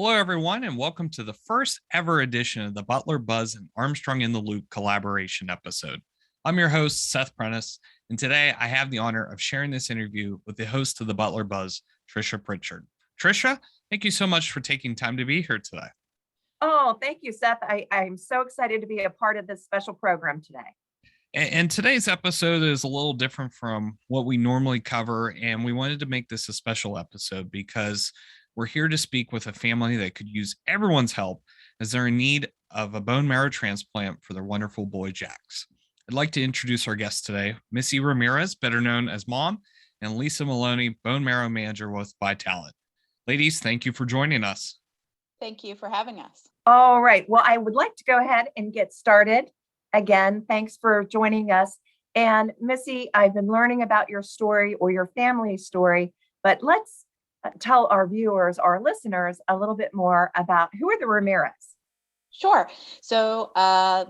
Hello, everyone, and welcome to the first ever edition of the Butler Buzz and Armstrong in the Loop collaboration episode. I'm your host, Seth Prentice, and today I have the honor of sharing this interview with the host of the Butler Buzz, Tricia Pritchard. Tricia, thank you so much for taking time to be here today. Oh, thank you, Seth. I'm so excited to be a part of this special program today. And today's episode is a little different from what we normally cover, and we wanted to make this a special episode because we're here to speak with a family that could use everyone's help as they're in need of a bone marrow transplant for their wonderful boy, Jax. I'd like to introduce our guests today, Missy Ramirez, better known as Mom, and Lisa Maloney, bone marrow manager with Vitalant. Ladies, thank you for joining us. Thank you for having us. All right. Well, I would like to go ahead and get started. Again, thanks for joining us. And Missy, I've been learning about your story or your family's story, but let's tell our viewers, our listeners, a little bit more about who are the Ramirez. Sure. So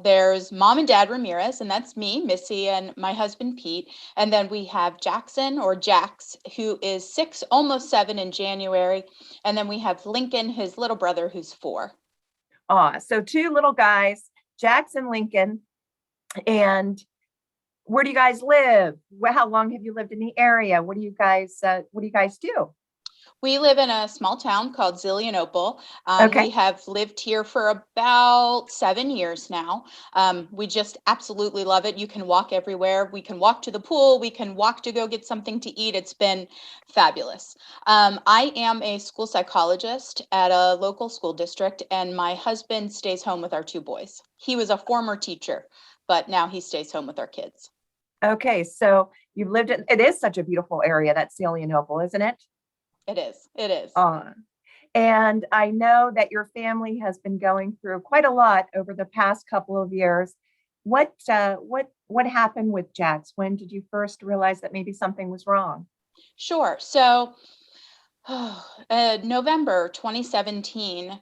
there's Mom and Dad Ramirez, and that's me, Missy, and my husband, Pete. And then we have Jackson, or Jax, who is 6, almost 7 in January. And then we have Lincoln, his little brother, who's 4. So 2 little guys, Jax and Lincoln. And where do you guys live? How long have you lived in the area? What do you guys do? We live in a small town called Zelienople. Okay. We have lived here for about 7 years now. We just absolutely love it. You can walk everywhere. We can walk to the pool. We can walk to go get something to eat. It's been fabulous. I am a school psychologist at a local school district, and my husband stays home with our 2 boys. He was a former teacher, but now he stays home with our kids. Okay, so you've lived in, it is such a beautiful area, that Zelienople, isn't it? It is. It is. And I know that your family has been going through quite a lot over the past couple of years. What happened with Jax? When did you first realize that maybe something was wrong? Sure. So November 2017,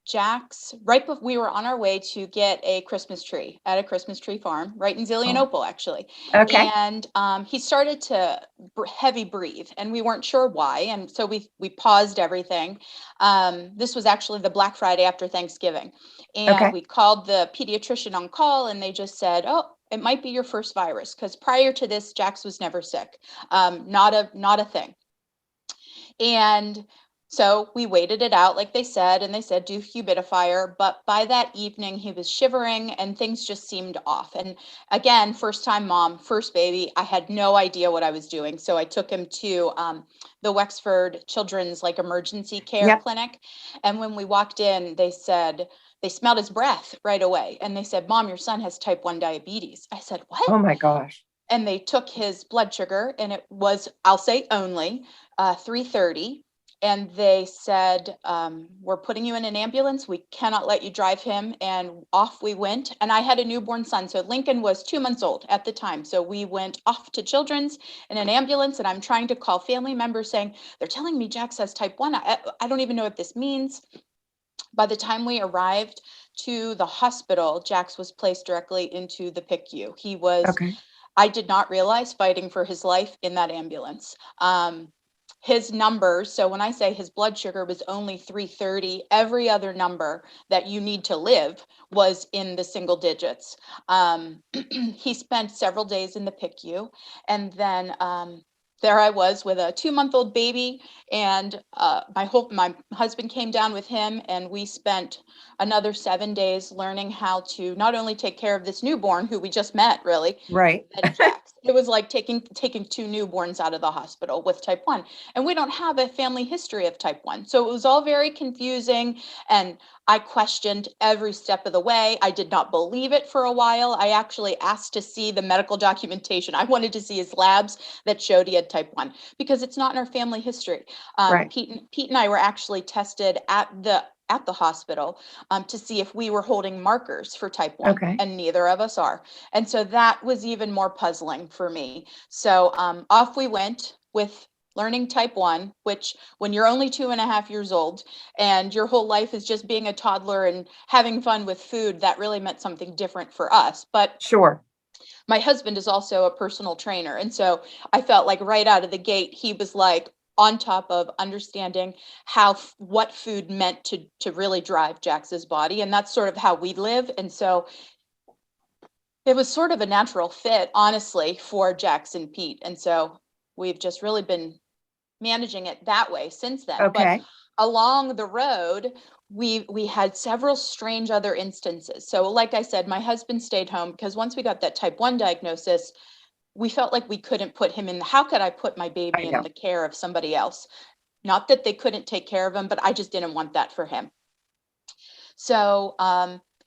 Jax, right before we were on our way to get a Christmas tree at a Christmas tree farm, right in Zelienople, actually. Okay. And he started to heavy breathe, and we weren't sure why. And so we paused everything. This was actually the Black Friday after Thanksgiving. And we called the pediatrician on call, and they just said, oh, it might be your first virus, because prior to this, Jax was never sick. Not a thing. And so we waited it out, like they said, and they said, do humidifier. But by that evening, he was shivering and things just seemed off. And again, first time mom, first baby, I had no idea what I was doing. So I took him to the Wexford Children's emergency care clinic. And when we walked in, they said, they smelled his breath right away. And they said, Mom, your son has type 1 diabetes. I said, what? Oh my gosh. And they took his blood sugar, and it was, I'll say only 330. And they said, we're putting you in an ambulance. We cannot let you drive him. And off we went. And I had a newborn son. So Lincoln was 2 months old at the time. So we went off to Children's in an ambulance. And I'm trying to call family members saying, they're telling me Jax has type 1. I don't even know what this means. By the time we arrived to the hospital, Jax was placed directly into the PICU. He was, I did not realize, fighting for his life in that ambulance. His numbers, so when I say his blood sugar was only 330, every other number that you need to live was in the single digits. He spent several days in the PICU, and then there I was with a 2-month-old baby, and my husband came down with him, and we spent another 7 days learning how to not only take care of this newborn who we just met, really, right? And Jax. It was like taking 2 newborns out of the hospital with type 1, and we don't have a family history of type 1, so it was all very confusing, and I questioned every step of the way. I did not believe it for a while. I actually asked to see the medical documentation. I wanted to see his labs that showed he had type 1 because it's not in our family history. Right. Pete and I were actually tested at the hospital to see if we were holding markers for type 1, and neither of us are. And so that was even more puzzling for me. So off we went with learning type 1, which when you're only 2.5 years old and your whole life is just being a toddler and having fun with food, that really meant something different for us. But sure, my husband is also a personal trainer. And so I felt like right out of the gate, he was like on top of understanding what food meant to really drive Jax's body. And that's sort of how we live. And so it was sort of a natural fit, honestly, for Jax and Pete. And so we've just really been managing it that way since then. Okay. But along the road, we had several strange other instances. So like I said, my husband stayed home because once we got that type 1 diagnosis, we felt like we couldn't put him in how could I put my baby in the care of somebody else? Not that they couldn't take care of him, but I just didn't want that for him. So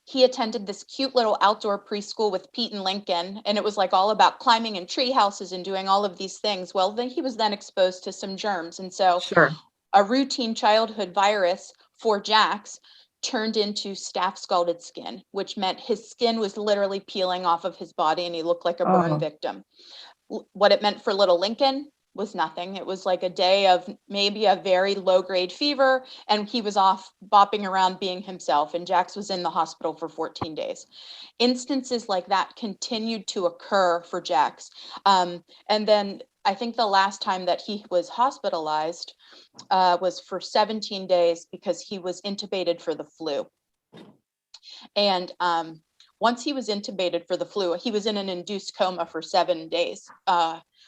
he attended this cute little outdoor preschool with Pete and Lincoln, and it was like all about climbing in tree houses and doing all of these things. Well, then he was then exposed to some germs. And so Sure. a routine childhood virus for Jax turned into staph scalded skin, which meant his skin was literally peeling off of his body and he looked like a burn victim. What it meant for little Lincoln was nothing. It was like a day of maybe a very low grade fever, and he was off bopping around being himself, and Jax was in the hospital for 14 days. Instances like that continued to occur for Jax. And then I think the last time that he was hospitalized was for 17 days because he was intubated for the flu. And once he was intubated for the flu, he was in an induced coma for 7 days.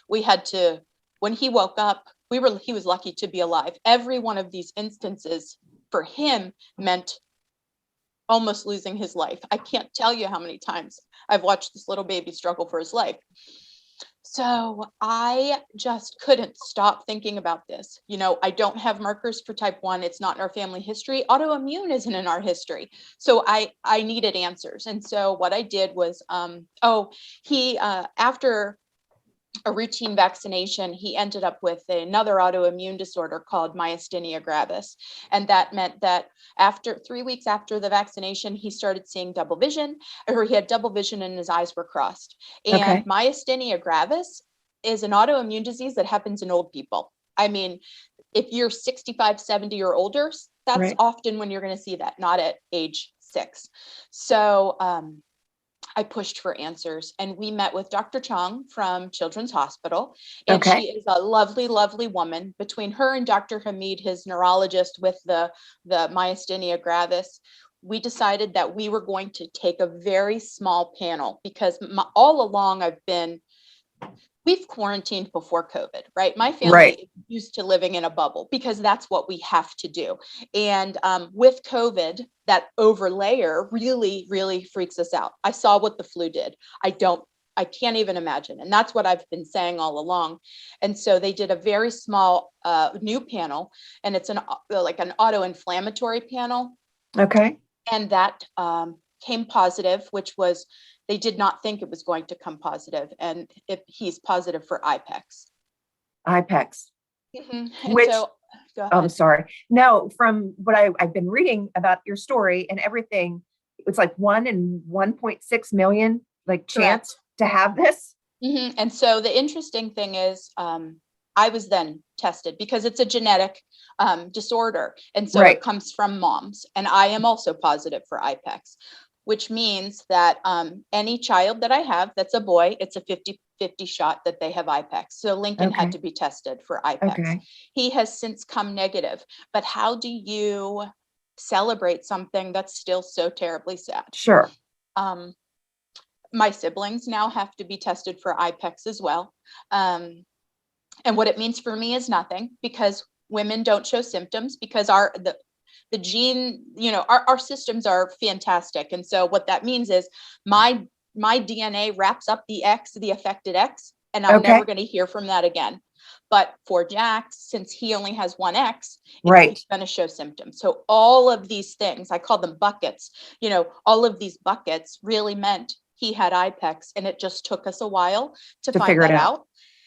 We had to, when he woke up, he was lucky to be alive. Every one of these instances for him meant almost losing his life. I can't tell you how many times I've watched this little baby struggle for his life. So I just couldn't stop thinking about this. You know, I don't have markers for type 1. It's not in our family history. Autoimmune isn't in our history. So I needed answers. And so what I did was, after a routine vaccination, he ended up with another autoimmune disorder called Myasthenia Gravis. And that meant that after 3 weeks after the vaccination, he started seeing double vision, or he had double vision and his eyes were crossed. And Myasthenia Gravis is an autoimmune disease that happens in old people. I mean, if you're 65, 70 or older, that's often when you're going to see that, not at age 6. So, I pushed for answers, and we met with Dr. Chong from Children's Hospital, and she is a lovely, lovely woman. Between her and Dr. Hamid, his neurologist with the myasthenia gravis, we decided that we were going to take a very small panel because all along we've quarantined before COVID, right? My family is used to living in a bubble because that's what we have to do. And with COVID, that overlayer really, really freaks us out. I saw what the flu did. I can't even imagine. And that's what I've been saying all along. And so they did a very small new panel, and it's like an auto-inflammatory panel. Okay. And that came positive, which was, they did not think it was going to come positive. And he's positive for IPEX. IPEX. Mm-hmm. Which, so, I'm sorry. No, from what I've been reading about your story and everything, it's like 1 in 1.6 million, like chance to have this. Mm-hmm. And so the interesting thing is, I was then tested because it's a genetic disorder. And so it comes from moms. And I am also positive for IPEX, which means that any child that I have that's a boy, it's a 50-50 shot that they have IPEX. So Lincoln had to be tested for IPEX. He has since come negative. But how do you celebrate something that's still so terribly sad? Sure. My siblings now have to be tested for IPEX as well. And what it means for me is nothing, because women don't show symptoms because the gene, our systems are fantastic. And so what that means is my DNA wraps up the affected X, and I'm never going to hear from that again. But for Jax, since he only has one X, he's going to show symptoms. So all of these things, I call them buckets, all of these buckets really meant he had IPEX, and it just took us a while to find that out.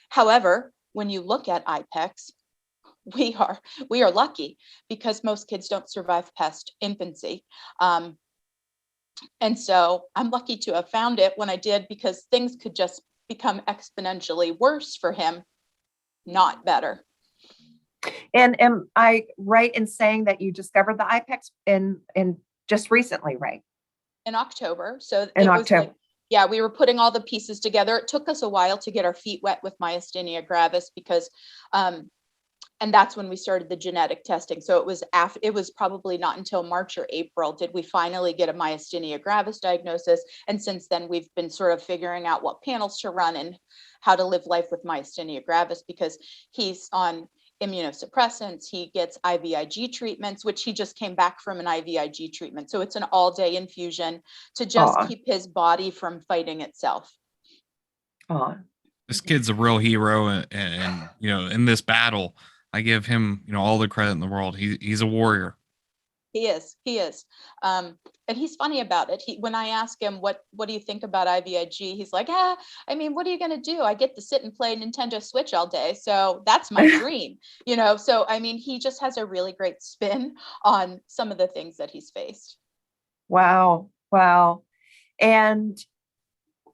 However, when you look at IPEX, we are lucky because most kids don't survive past infancy. And so I'm lucky to have found it when I did, because things could just become exponentially worse for him, not better. And am I right in saying that you discovered the IPEX in just recently, right? In October. So in October. We were putting all the pieces together. It took us a while to get our feet wet with myasthenia gravis because And that's when we started the genetic testing. So it was probably not until March or April did we finally get a myasthenia gravis diagnosis. And since then, we've been sort of figuring out what panels to run and how to live life with myasthenia gravis, because he's on immunosuppressants. He gets IVIG treatments, which he just came back from an IVIG treatment. So it's an all-day infusion to just keep his body from fighting itself. This kid's a real hero, and in this battle, I give him all the credit in the world. He's a warrior. He is. And he's funny about it. When I ask him, what do you think about IVIG? He's like, what are you going to do? I get to sit and play Nintendo Switch all day. So that's my dream, So, he just has a really great spin on some of the things that he's faced. Wow. And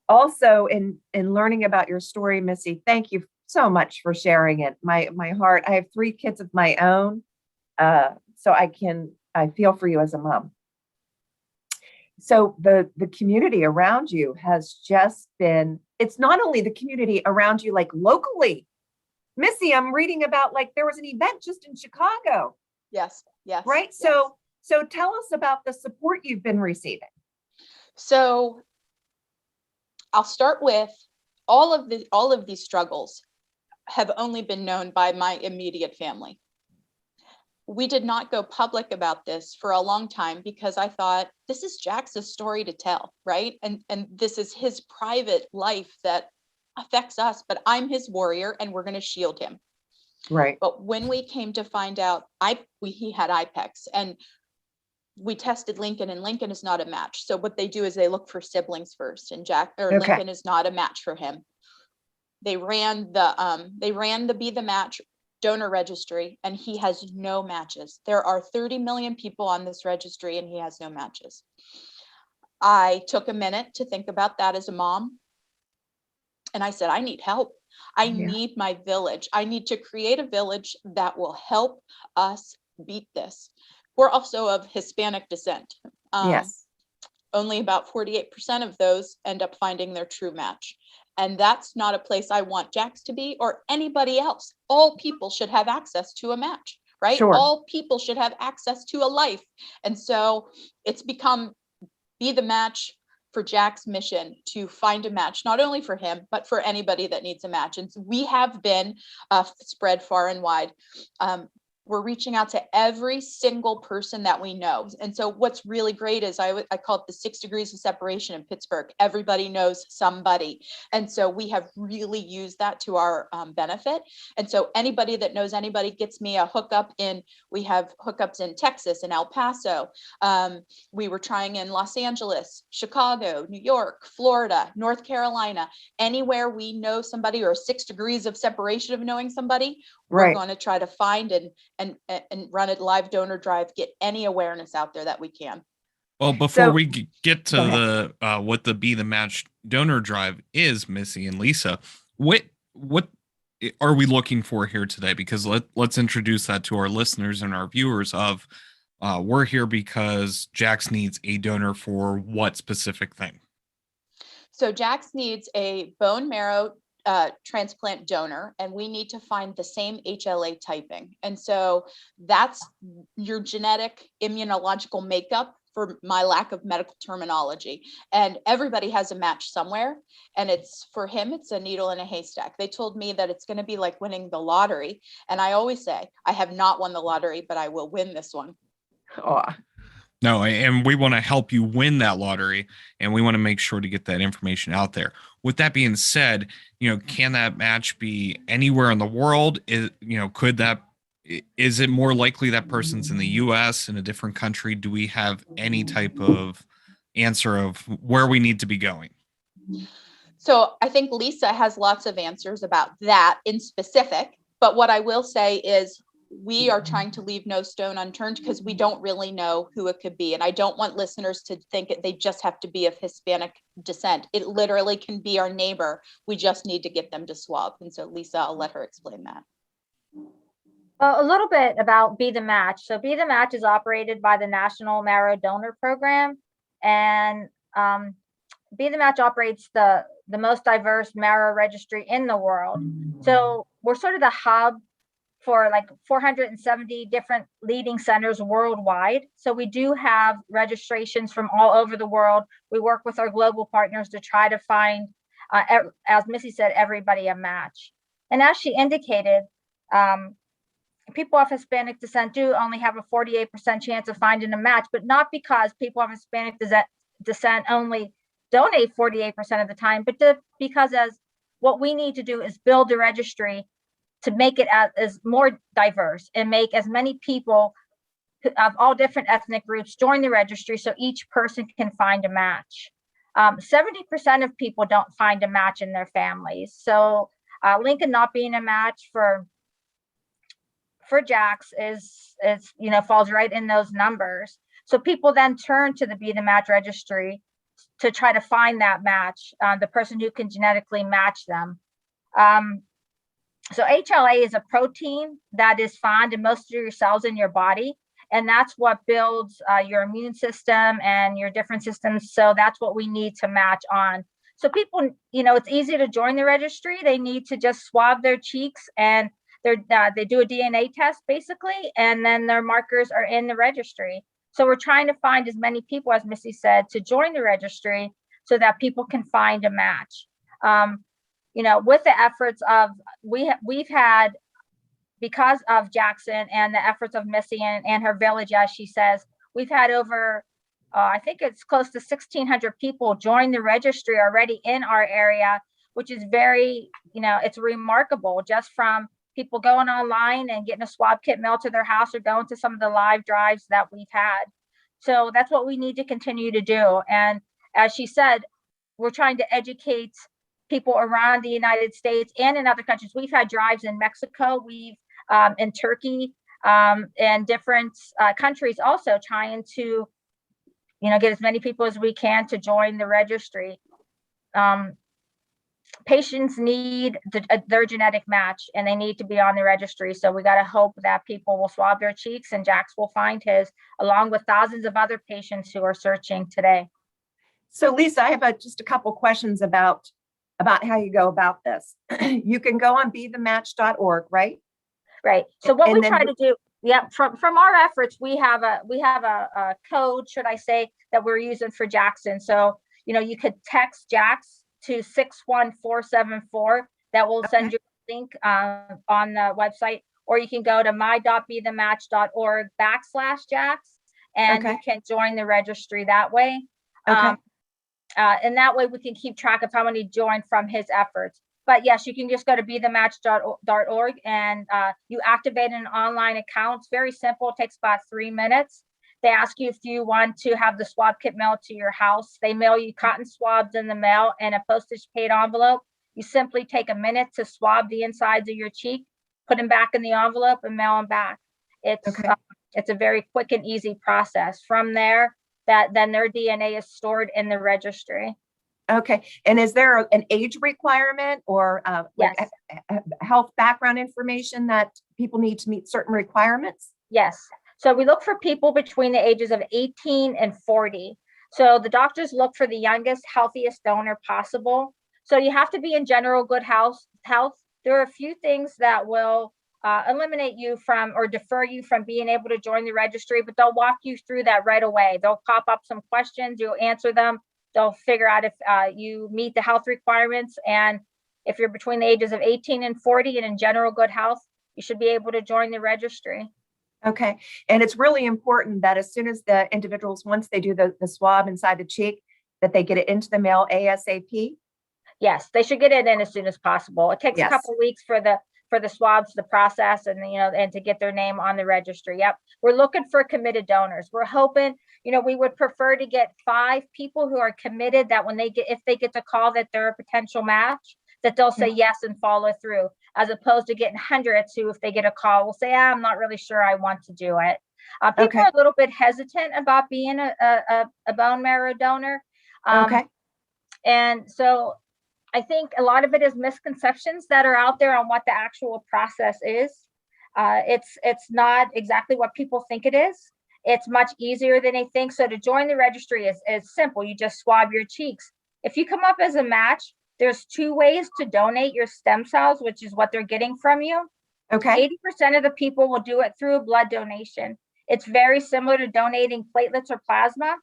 also in learning about your story, Missy, thank you so much for sharing it. My heart, I have 3 kids of my own. So I feel for you as a mom. So the community around you has just been, it's not only the community around you, like locally. Missy, I'm reading about, like, there was an event just in Chicago. Yes. Right. Yes. So tell us about the support you've been receiving. So I'll start with all of these struggles have only been known by my immediate family. We did not go public about this for a long time because I thought, this is Jax's story to tell, right? And this is his private life that affects us, but I'm his warrior and we're going to shield him. Right. But when we came to find out he had IPEX, and we tested Lincoln, and Lincoln is not a match. So what they do is they look for siblings first, and Lincoln is not a match for him. They ran the Be the Match donor registry, and he has no matches. There are 30 million people on this registry, and he has no matches. I took a minute to think about that as a mom. And I said, I need help. I need my village. I need to create a village that will help us beat this. We're also of Hispanic descent. Yes. Only about 48% of those end up finding their true match. And that's not a place I want Jax to be, or anybody else. All people should have access to a match, right? Sure. All people should have access to a life. And so it's become Be the Match for Jax's mission to find a match, not only for him, but for anybody that needs a match. And so we have been spread far and wide. We're reaching out to every single person that we know. And so what's really great is I call it the 6 degrees of separation in Pittsburgh. Everybody knows somebody. And so we have really used that to our benefit. And so anybody that knows anybody gets me a hookup we have hookups in Texas and El Paso. We were trying in Los Angeles, Chicago, New York, Florida, North Carolina, anywhere we know somebody, or 6 degrees of separation of knowing somebody, we're going to try to find and run a live donor drive, get any awareness out there that we can. Well, before we get to the what the Be the Match donor drive is, Missy and Lisa, what are we looking for here today? Because let's introduce that to our listeners and our viewers of we're here because Jax needs a donor for what specific thing? So Jax needs a bone marrow transplant donor, and we need to find the same HLA typing. And so that's your genetic immunological makeup, for my lack of medical terminology. And everybody has a match somewhere. And for him, it's a needle in a haystack. They told me that it's going to be like winning the lottery. And I always say, I have not won the lottery, but I will win this one. Oh. No, and we want to help you win that lottery, and we want to make sure to get that information out there. With that being said, can that match be anywhere in the world? Is it more likely that person's in the US, in a different country? Do we have any type of answer of where we need to be going? So I think Lisa has lots of answers about that in specific, but what I will say is we are trying to leave no stone unturned because we don't really know who it could be. And I don't want listeners to think they just have to be of Hispanic descent. It literally can be our neighbor. We just need to get them to swab. And so Lisa, I'll let her explain that. A little bit about Be the Match. So Be the Match is operated by the National Marrow Donor Program. And Be the Match operates the most diverse marrow registry in the world. So we're sort of the hub for like 470 different leading centers worldwide. So we do have registrations from all over the world. We work with our global partners to try to find, as Missy said, everybody a match. And as she indicated, people of Hispanic descent do only have a 48% chance of finding a match, but not because people of Hispanic descent only donate 48% of the time, but because as what we need to do is build a registry to make it as more diverse and make as many people of all different ethnic groups join the registry so each person can find a match. 70% of people don't find a match in their families. So Lincoln not being a match for Jax is falls right in those numbers. So people then turn to the Be the Match registry to try to find that match, the person who can genetically match them. So HLA is a protein that is found in most of your cells in your body, and that's what builds your immune system and your different systems. So that's what we need to match on. So people, it's easy to join the registry. They need to just swab their cheeks and they do a DNA test basically, and then their markers are in the registry. So we're trying to find as many people, as Missy said, to join the registry so that people can find a match. With the efforts of, we've had, because of Jackson and the efforts of Missy and her village, as she says, we've had over, I think it's close to 1,600 people join the registry already in our area, which is very, it's remarkable, just from people going online and getting a swab kit mailed to their house or going to some of the live drives that we've had. So that's what we need to continue to do. And as she said, we're trying to educate people around the United States and in other countries. We've had drives in Mexico, we've in Turkey, and different countries also trying to, get as many people as we can to join the registry. Patients need their genetic match, and they need to be on the registry. So we got to hope that people will swab their cheeks and Jax will find his, along with thousands of other patients who are searching today. So Lisa, I have just a couple questions about how you go about this. You can go on bethematch.org, right? Right. So what we try to do, from our efforts, we have a code, should I say, that we're using for Jackson. So, you could text Jax to 61474. That will send you a link on the website, or you can go to my.bethematch.org/Jax, and you can join the registry that way. And that way we can keep track of how many joined from his efforts. But yes, you can just go to bethematch.org and you activate an online account. It's very simple. It takes about 3 minutes. They ask you if you want to have the swab kit mailed to your house. They mail you cotton swabs in the mail and a postage paid envelope. You simply take a minute to swab the insides of your cheek, put them back in the envelope, and mail them back. It's a very quick and easy process. From there, then their DNA is stored in the registry. Okay. And is there an age requirement or yes, health background information that people need to meet certain requirements? Yes. So we look for people between the ages of 18 and 40. So the doctors look for the youngest, healthiest donor possible. So you have to be in general good health. There are a few things that will eliminate you from or defer you from being able to join the registry, but they'll walk you through that right away. They'll pop up some questions, you'll answer them. They'll figure out if you meet the health requirements. And if you're between the ages of 18 and 40 and in general good health, you should be able to join the registry. Okay. And it's really important that as soon as the individuals, once they do the swab inside the cheek, that they get it into the mail ASAP? Yes, they should get it in as soon as possible. It takes a couple of weeks for the swabs to process and to get their name on the registry. Yep. We're looking for committed donors. We're hoping, we would prefer to get 5 people who are committed, that if they get the call that they're a potential match, that they'll say yes and follow through, as opposed to getting hundreds who, if they get a call, will say, I'm not really sure I want to do it. People are a little bit hesitant about being a bone marrow donor. And so I think a lot of it is misconceptions that are out there on what the actual process is. It's not exactly what people think it is. It's much easier than they think. So to join the registry is simple. You just swab your cheeks. If you come up as a match, there's 2 ways to donate your stem cells, which is what they're getting from you. Okay. 80% of the people will do it through a blood donation. It's very similar to donating platelets or plasma.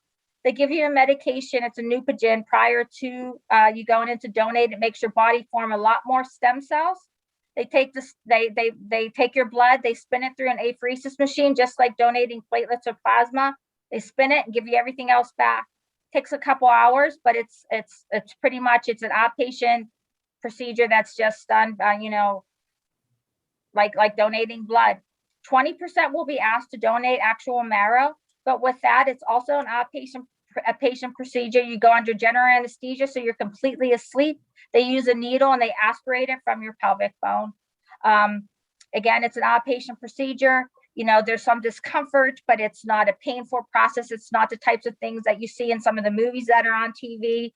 They give you a medication. It's a Neupogen prior to you going in to donate. It makes your body form a lot more stem cells. They take this, they take your blood, they spin it through an apheresis machine, just like donating platelets or plasma. They spin it and give you everything else back. Takes a couple hours, but it's pretty much, it's an outpatient procedure that's just done, like donating blood. 20% will be asked to donate actual marrow, but with that, it's also an outpatient procedure. You go under general anesthesia, so you're completely asleep. They use a needle and they aspirate it from your pelvic bone. Again, it's an outpatient procedure. There's some discomfort, but it's not a painful process. It's not the types of things that you see in some of the movies that are on TV.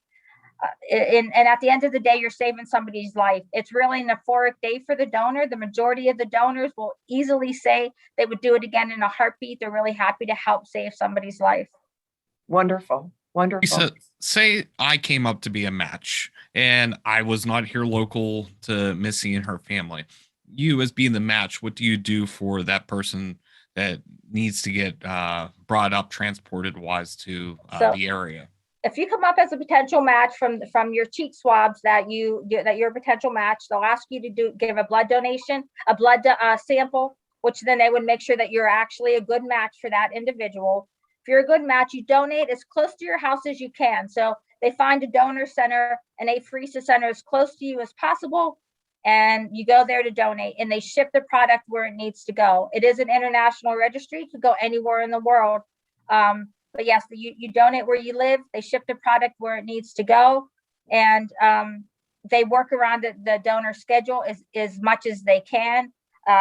And at the end of the day, you're saving somebody's life. It's really an euphoric day for the donor. The majority of the donors will easily say they would do it again in a heartbeat. They're really happy to help save somebody's life. Wonderful. Wonderful. Lisa, say I came up to be a match and I was not here local to Missy and her family. You, as being the match, what do you do for that person that needs to get brought up, transported wise to the area? If you come up as a potential match from your cheek swabs that you're a potential match, they'll ask you to give a blood donation, a blood sample, which then they would make sure that you're actually a good match for that individual. If you're a good match, you donate as close to your house as you can. So they find a donor center, an apheresis center as close to you as possible, and you go there to donate, and they ship the product where it needs to go. It is an international registry. It could go anywhere in the world. But yes, you donate where you live. They ship the product where it needs to go, and they work around the donor schedule as much as they can.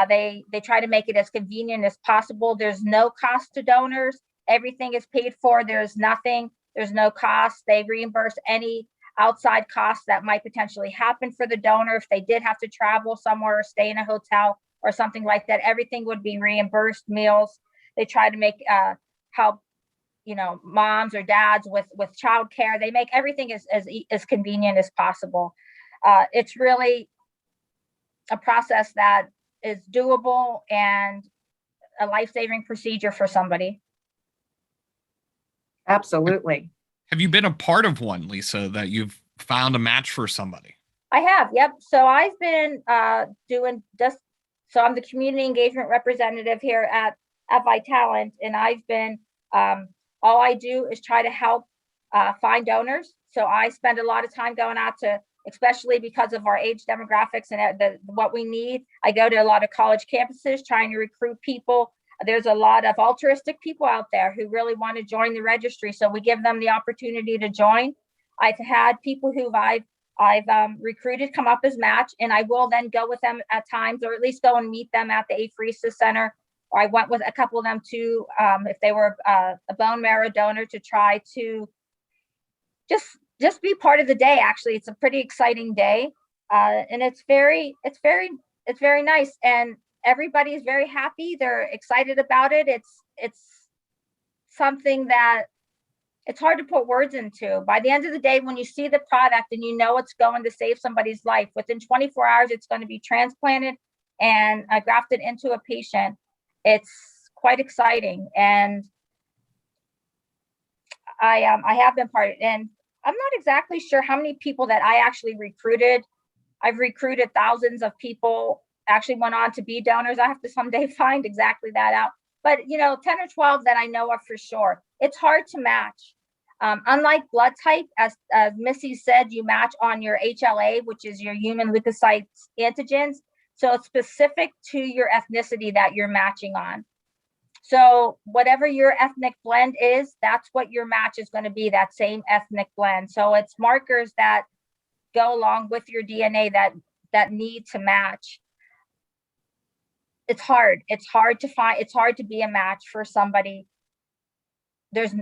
They try to make it as convenient as possible. There's no cost to donors. Everything is paid for. There's no cost. They reimburse any outside costs that might potentially happen for the donor. If they did have to travel somewhere or stay in a hotel or something like that, everything would be reimbursed. Meals. They try to make help moms or dads with childcare. They make everything as convenient as possible. It's really a process that is doable and a life-saving procedure for somebody. Absolutely. Have you been a part of one, Lisa, that you've found a match for somebody? I have, yep. So I've been so I'm the community engagement representative here at Vitalant, and I've been all I do is try to help find donors. So I spend a lot of time going out to, especially because of our age demographics and what we need. I go to a lot of college campuses trying to recruit people. There's a lot of altruistic people out there who really want to join the registry. So we give them the opportunity to join. I've had people who I've recruited come up as match, and I will then go with them at times, or at least go and meet them at the apheresis center. Or I went with a couple of them to, if they were a bone marrow donor, to try to just be part of the day. Actually, it's a pretty exciting day, and it's very nice, and everybody is very happy. They're excited about it. It's something that it's hard to put words into. By the end of the day, when you see the product and you know it's going to save somebody's life, within 24 hours, it's going to be transplanted and grafted into a patient. It's quite exciting, and I have been part of it. And I'm not exactly sure how many people that I actually recruited. I've recruited thousands of people, actually went on to be donors. I have to someday find exactly that out. But 10 or 12 that I know of for sure. It's hard to match. Unlike blood type, as Missy said, you match on your HLA, which is your human leukocyte antigens. So it's specific to your ethnicity that you're matching on. So whatever your ethnic blend is, that's what your match is going to be, that same ethnic blend. So it's markers that go along with your DNA that need to match. It's hard. It's hard to find. It's hard to be a match for somebody. There's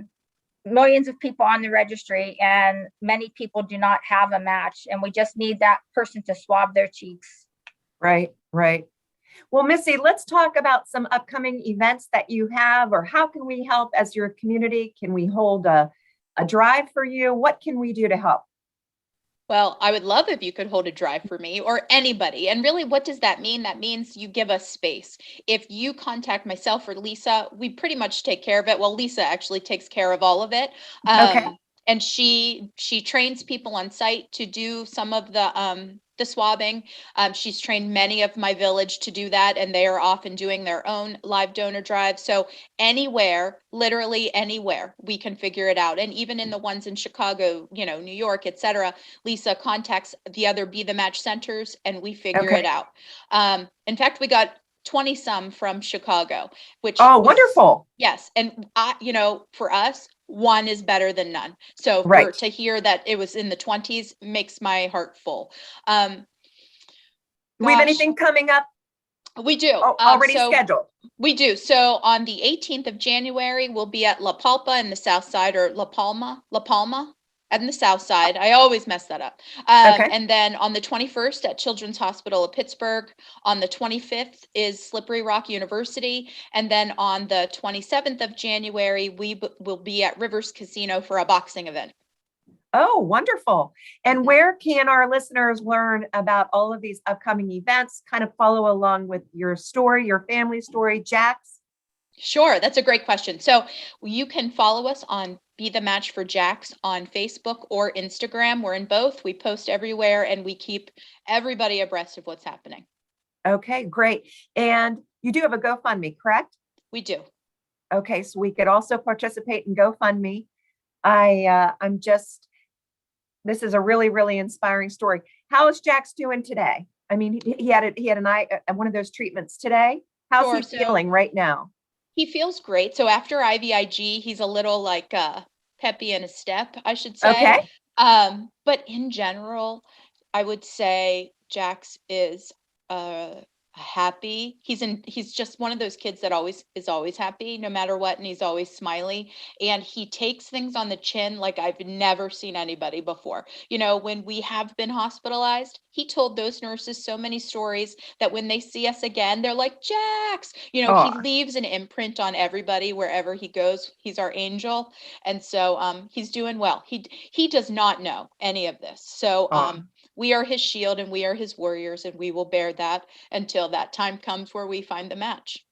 millions of people on the registry, and many people do not have a match, and we just need that person to swab their cheeks. Right. Well, Missy, let's talk about some upcoming events that you have, or how can we help as your community? Can we hold a drive for you? What can we do to help? Well, I would love if you could hold a drive for me or anybody. And really, what does that mean? That means you give us space. If you contact myself or Lisa, we pretty much take care of it. Well, Lisa actually takes care of all of it. Okay. And she trains people on site to do some of the swabbing. She's trained many of my village to do that, and they are often doing their own live donor drive. So anywhere, literally anywhere, we can figure it out. And even in the ones in Chicago, New York, etc., Lisa contacts the other Be the Match centers, and we figure it out. In fact, we got 20 some from Chicago, which wonderful. Yes. And for us, one is better than none. So to hear that it was in the 20s makes my heart full. We have anything coming up? We do. Already scheduled. We do. So on the 18th of January, we'll be at La Palpa in the South Side, or La Palma in the South Side. I always mess that up. And then on the 21st at Children's Hospital of Pittsburgh. On the 25th is Slippery Rock University. And then on the 27th of January, we will be at Rivers Casino for a boxing event. Oh, wonderful. And where can our listeners learn about all of these upcoming events, kind of follow along with your story, your family story, Jack's? Sure. That's a great question. So you can follow us on Be the Match for Jack's on Facebook or Instagram. We're in both. We post everywhere, and we keep everybody abreast of what's happening. Okay, great. And you do have a GoFundMe, correct? We do. Okay, so we could also participate in GoFundMe. This is a really, really inspiring story. How is Jack's doing today? I mean, he had one of those treatments today. How's he feeling right now? He feels great. So after IVIG, he's a little like peppy in his step, I should say. Okay. But in general, I would say Jax is happy. He's just one of those kids that is always happy no matter what, and he's always smiley, and he takes things on the chin like I've never seen anybody before. When we have been hospitalized, he told those nurses so many stories that when they see us again, they're like, Jax, he leaves an imprint on everybody wherever he goes. He's our angel. And so he's doing well. He does not know any of this. So we are his shield and we are his warriors, and we will bear that until that time comes where we find the match.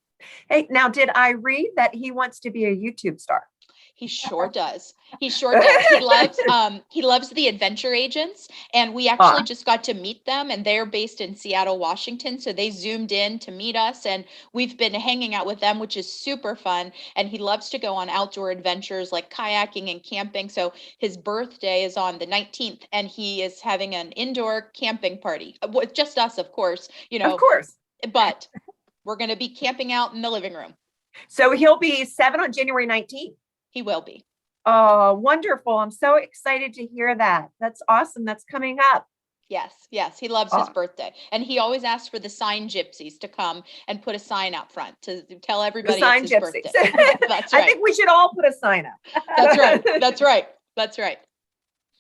Hey, now, did I read that he wants to be a YouTube star? He sure does. He sure does. He loves the adventure agents, and we actually just got to meet them, and they're based in Seattle, Washington. So they zoomed in to meet us, and we've been hanging out with them, which is super fun. And he loves to go on outdoor adventures like kayaking and camping. So his birthday is on the 19th, and he is having an indoor camping party with just us, of course, Of course. But we're going to be camping out in the living room. So he'll be 7 on January 19th. He will be. Oh, wonderful. I'm so excited to hear that. That's awesome. That's coming up. Yes. He loves his birthday. And he always asks for the sign gypsies to come and put a sign out front to tell everybody it's his birthday. That's right. I think we should all put a sign up. That's right.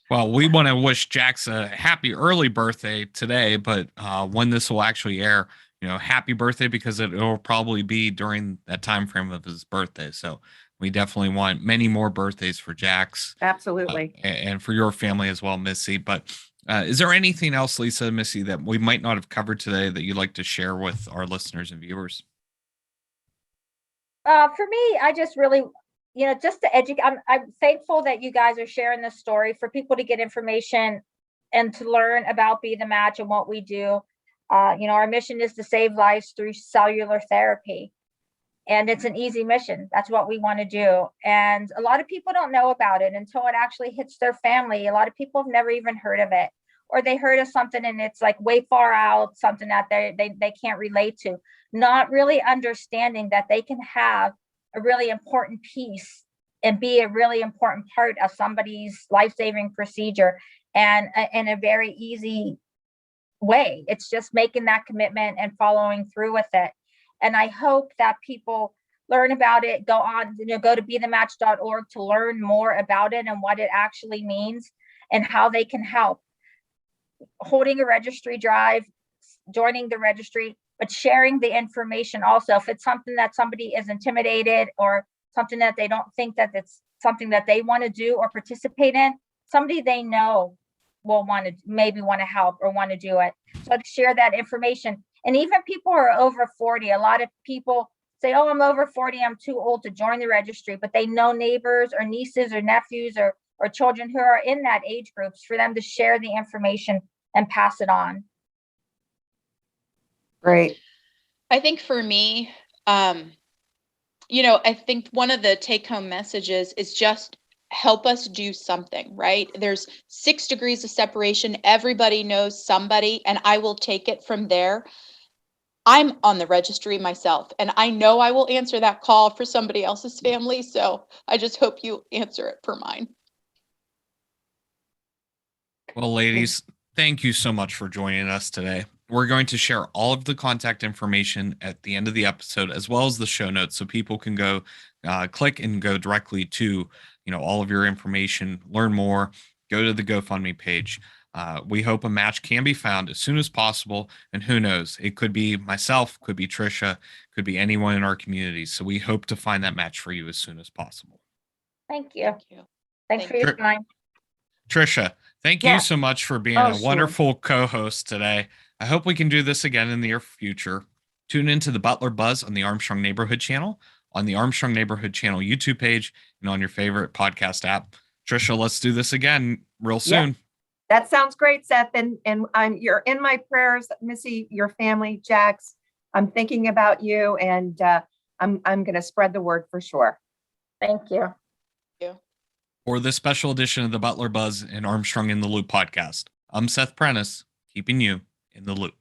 Well, we want to wish Jax a happy early birthday today, but when this will actually air, happy birthday, because it will probably be during that time frame of his birthday. So we definitely want many more birthdays for Jax. Absolutely. And for your family as well, Missy. But is there anything else, Lisa and Missy, that we might not have covered today that you'd like to share with our listeners and viewers? For me, I just really, just to educate, I'm thankful that you guys are sharing this story for people to get information and to learn about Be the Match and what we do. Our mission is to save lives through cellular therapy. And it's an easy mission. That's what we want to do. And a lot of people don't know about it until it actually hits their family. A lot of people have never even heard of it, or they heard of something and it's like way far out, something that they can't relate to, not really understanding that they can have a really important piece and be a really important part of somebody's life-saving procedure, and in a very easy way. It's just making that commitment and following through with it. And I hope that people learn about it, go to bethematch.org to learn more about it and what it actually means and how they can help. Holding a registry drive, joining the registry, but sharing the information also. If it's something that somebody is intimidated or something that they don't think that it's something that they want to do or participate in, somebody they know will maybe want to help or want to do it. So to share that information. And even people who are over 40, a lot of people say, oh, I'm over 40, I'm too old to join the registry, but they know neighbors or nieces or nephews or children who are in that age groups for them to share the information and pass it on. Great. I think for me, I think one of the take-home messages is just help us do something, right? There's 6 degrees of separation. Everybody knows somebody, and I will take it from there. I'm on the registry myself, and I know I will answer that call for somebody else's family. So I just hope you answer it for mine. Well, ladies, thank you so much for joining us today. We're going to share all of the contact information at the end of the episode, as well as the show notes, so people can go click and go directly to, all of your information, learn more, go to the GoFundMe page. We hope a match can be found as soon as possible. And who knows, it could be myself, could be Tricia, could be anyone in our community. So we hope to find that match for you as soon as possible. Thank you. Thank you. Thanks for your time. Tricia, thank you so much for being a wonderful co-host today. I hope we can do this again in the near future. Tune into the Butler Buzz on the Armstrong Neighborhood channel, on the Armstrong Neighborhood channel YouTube page, and on your favorite podcast app. Tricia, let's do this again real soon. Yeah. That sounds great, Seth. And you're in my prayers, Missy, your family, Jax. I'm thinking about you, and I'm going to spread the word for sure. Thank you. For this special edition of the Butler Buzz and Armstrong in the Loop podcast, I'm Seth Prentice, keeping you in the loop.